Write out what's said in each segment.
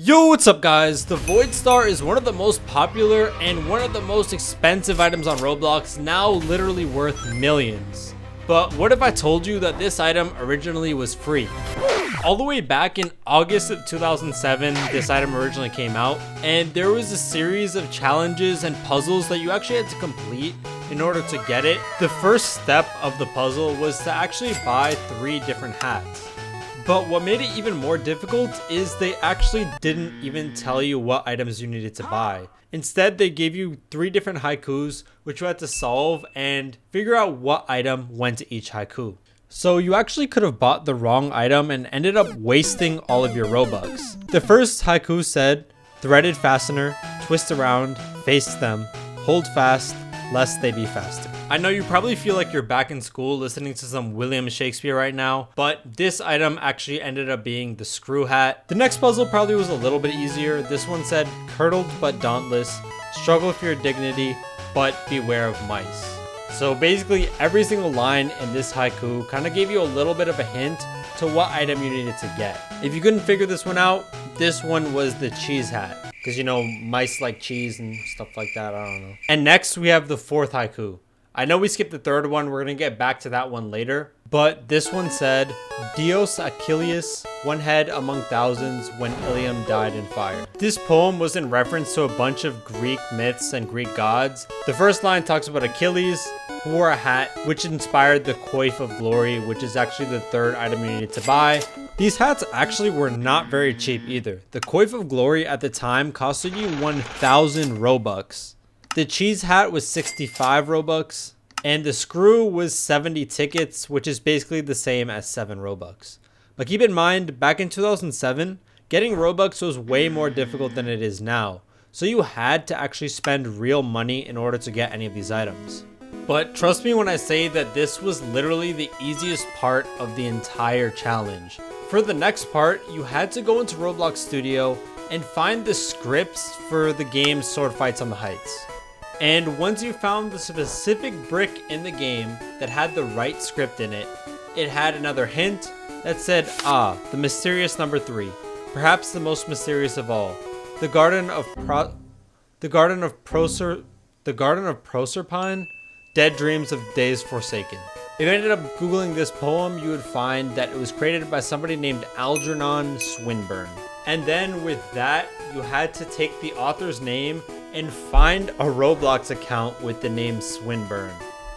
Yo, what's up guys? The Void Star is one of the most popular and one of the most expensive items on Roblox, now literally worth millions. But what if I told you that this item originally was free? All the way back in August of 2007, this item originally came out, and there was a series of challenges and puzzles that you actually had to complete in order to get it. The first step of the puzzle was to actually buy 3 different hats. But what made it even more difficult is they actually didn't even tell you what items you needed to buy. Instead, they gave you 3 different haikus, which you had to solve and figure out what item went to each haiku. So you actually could have bought the wrong item and ended up wasting all of your Robux. The first haiku said, "Threaded fastener, twist around, face them, hold fast, lest they be faster." I know you probably feel like you're back in school listening to some William Shakespeare right now, but this item actually ended up being the screw hat. The next puzzle probably was a little bit easier. This one said, "Curdled but dauntless, struggle for your dignity, but beware of mice." So basically every single line in this haiku kind of gave you a little bit of a hint to what item you needed to get. If you couldn't figure this one out, this one was the cheese hat. Because you know, mice like cheese and stuff like that, I don't know. And next we have the 4th haiku. I know we skipped the 3rd one, we're gonna get back to that one later. But this one said, "Dios Achilles, one head among thousands when Ilium died in fire." This poem was in reference to a bunch of Greek myths and Greek gods. The first line talks about Achilles, who wore a hat, which inspired the coif of glory, which is actually the 3rd item you needed to buy. These hats actually were not very cheap either. The coif of glory at the time costed you 1,000 Robux. The cheese hat was 65 Robux, and the screw was 70 tickets, which is basically the same as 7 Robux. But keep in mind, back in 2007, getting Robux was way more difficult than it is now. So you had to actually spend real money in order to get any of these items. But trust me when I say that this was literally the easiest part of the entire challenge. For the next part, you had to go into Roblox Studio and find the scripts for the game's Sword Fights on the Heights. And once you found the specific brick in the game that had the right script in it, it had another hint that said, the mysterious number 3, perhaps the most mysterious of all, the Garden of Proserpine, dead dreams of days forsaken. If you ended up Googling this poem, you would find that it was created by somebody named Algernon Swinburne. And then with that, you had to take the author's name and find a Roblox account with the name Swinburne.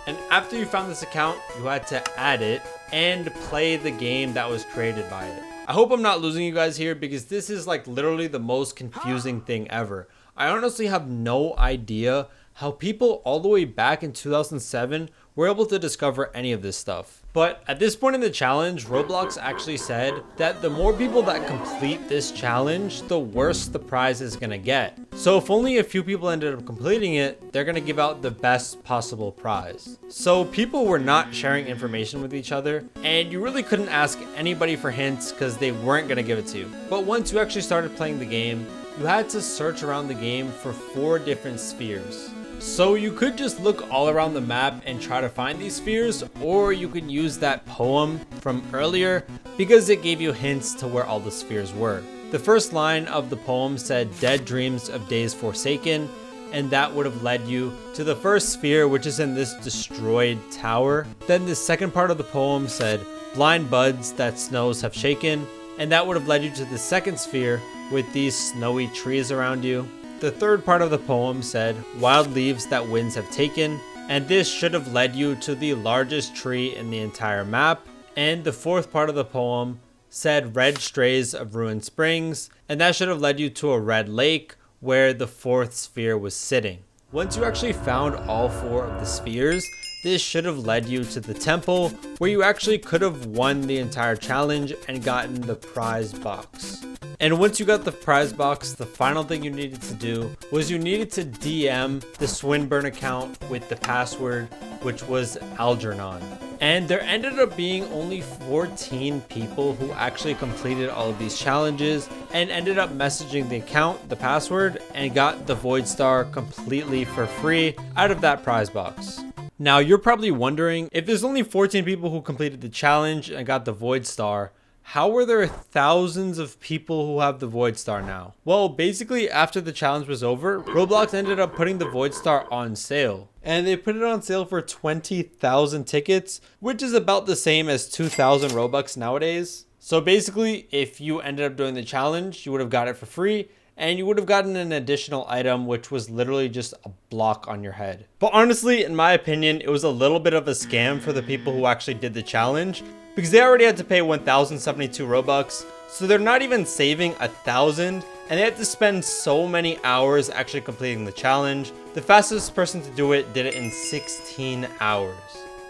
And after you found this account, you had to add it and play the game that was created by it. I hope I'm not losing you guys here because this is like literally the most confusing thing ever. I honestly have no idea how people all the way back in 2007 were able to discover any of this stuff. But at this point in the challenge, Roblox actually said that the more people that complete this challenge, the worse the prize is gonna get. So if only a few people ended up completing it, they're gonna give out the best possible prize. So people were not sharing information with each other, and you really couldn't ask anybody for hints because they weren't gonna give it to you. But once you actually started playing the game, you had to search around the game for 4 different spheres. So you could just look all around the map and try to find these spheres, or you could use that poem from earlier because it gave you hints to where all the spheres were. The first line of the poem said dead dreams of days forsaken, and that would have led you to the first sphere, which is in this destroyed tower. Then the second part of the poem said blind buds that snows have shaken, and that would have led you to the second sphere with these snowy trees around you. The third part of the poem said, wild leaves that winds have taken, and this should have led you to the largest tree in the entire map. And the fourth part of the poem said, red strays of ruined springs, and that should have led you to a red lake where the 4th sphere was sitting. Once you actually found all 4 of the spheres, this should have led you to the temple where you actually could have won the entire challenge and gotten the prize box. And once you got the prize box, the final thing you needed to do was you needed to DM the Swinburne account with the password, which was Algernon. And there ended up being only 14 people who actually completed all of these challenges and ended up messaging the account, the password, and got the Void Star completely for free out of that prize box. Now you're probably wondering, if there's only 14 people who completed the challenge and got the Void Star, How were there thousands of people who have the Void Star now? Well, basically after the challenge was over, Roblox ended up putting the Void Star on sale. And they put it on sale for 20,000 tickets, which is about the same as 2,000 Robux nowadays. So basically, if you ended up doing the challenge, you would have got it for free, and you would have gotten an additional item, which was literally just a block on your head. But honestly, in my opinion, it was a little bit of a scam for the people who actually did the challenge, because they already had to pay 1,072 Robux, so they're not even saving 1,000, and they had to spend so many hours actually completing the challenge. The fastest person to do it did it in 16 hours.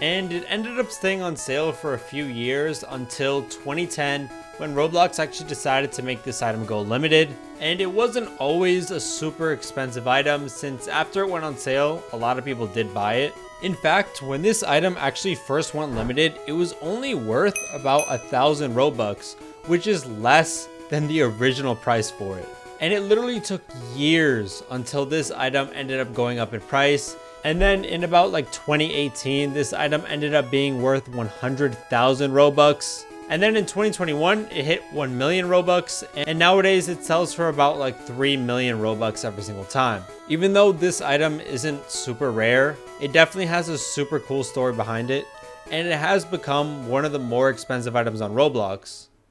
And it ended up staying on sale for a few years until 2010, when Roblox actually decided to make this item go limited. And it wasn't always a super expensive item, since after it went on sale, a lot of people did buy it. In fact, when this item actually first went limited, it was only worth about 1,000 Robux, which is less than the original price for it. And it literally took years until this item ended up going up in price. And then in about like 2018, this item ended up being worth 100,000 Robux. And then in 2021, it hit 1 million Robux, and nowadays it sells for about like 3 million Robux every single time. Even though this item isn't super rare, it definitely has a super cool story behind it, and it has become one of the more expensive items on Roblox.